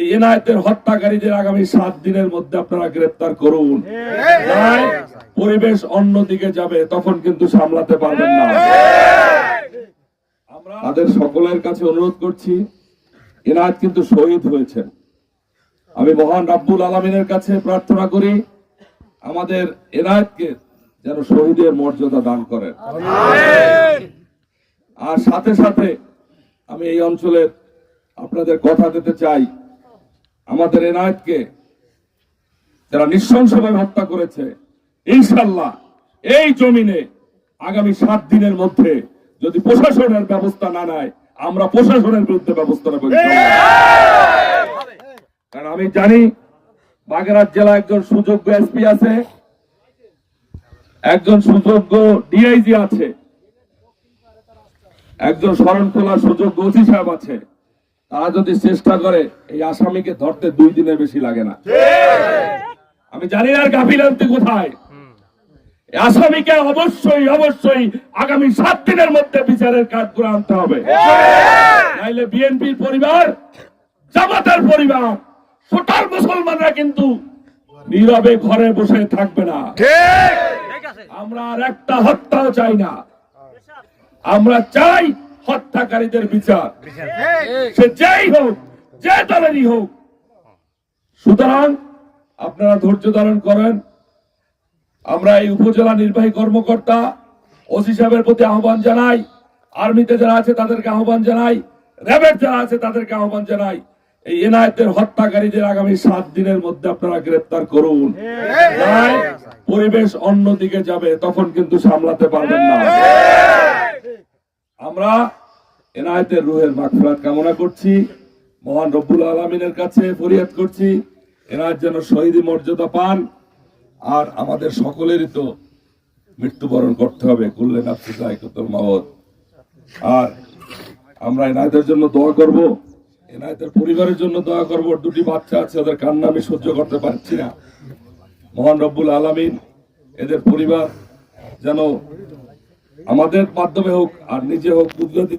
এই এনায়েতের হত্যাকারীদের আগামী 7 দিনের মধ্যে আপনারা গ্রেফতার করুন। পরিবেশ অন্যদিকে যাবে, তখন কিন্তু সামলাতে পারবেন না। আমরা তাদের সকলের কাছে অনুরোধ করছি, এনায়েত কিন্তু শহীদ হয়েছেন। আমি মহান রাব্বুল আলামিনের কাছে প্রার্থনা করি আমাদের এনায়েতকে যেন শহীদের মর্যাদা দান করেন। আর সাথে সাথে আমি এই অঞ্চলের আপনাদের কথা দিতে চাই, আমাদের এনায়েতকে যারা নৃশংসভাবে হত্যা করেছে, ইনশাআল্লাহ এই জমিনে আগামী 7 দিনের মধ্যে যদি প্রশাসনের ব্যবস্থা না নেয়, আমরা প্রশাসনের বিরুদ্ধে ব্যবস্থা নেব। কারণ আমি জানি বাগেরহাট জেলা একজন সুযোগ্য এসপি আছে, একজন সুযোগ্য ডিআইজি আছে, একজন শরণখোলা সুযোগ্য ওসি সাহেব আছে। তারা যদি চেষ্টা করে এই আসামিকে ধরতে 2 দিনের বেশি লাগে না। আমি জানি না গাফিলতি কোথায়। আসামিকে অবশ্যই অবশ্যই আগামী 7 দিনের মধ্যে বিচারের কাঠগড়ায় আনতে হবে। নাইলে বিএনপির পরিবার, জামাতের পরিবার, টোটাল মুসলমানরা কিন্তু নীরবে ঘরে বসে থাকবে না। আমরা আর একটা হত্যাও চাই না, আমরা চাই হত্যাকারীদের বিচার, সে যেই হোক, যে দলেরই হোক। সুতরাং আপনারা ধৈর্য ধারণ করেন। আমরা এই উপজেলা নির্বাহী কর্মকর্তা ওসি সাহেবের প্রতি আহ্বান জানাই, আর্মিতে যারা আছে তাদেরকে আহ্বান জানাই, র্যাবের যারা আছে তাদেরকে আহ্বান জানাই, এই এনায়েতের হত্যাকারীদের আগামী 7 দিনের মধ্যে আপনারা গ্রেফতার করুন। পরিবেশ অন্যদিকে যাবে, তখন কিন্তু সামলাতে পারবেন না। আমরা এনায়েতের রুহের মাগফিরাত কামনা করছি, মহান রব্বুল আলামিনের কাছে ফরিয়াদ করছি এনায়েত যেন শহীদি মর্যাদা পান। আর আমাদের সকলেরই তো মৃত্যুবরণ করতে হবে, কুল্লে নাফসিন যায়কাতুল মাউত। আর আমরা এনায়েতের জন্য দোয়া করব, এনায়েতের পরিবারের জন্য দোয়া করব। 2টি বাচ্চা আছে, ওদের কান্না আমি সহ্য করতে পারছি না। মহান রব্বুল আলামিন এদের পরিবার যেন আমাদের মাধ্যমে হোক আর নিজে হোক কুদরতি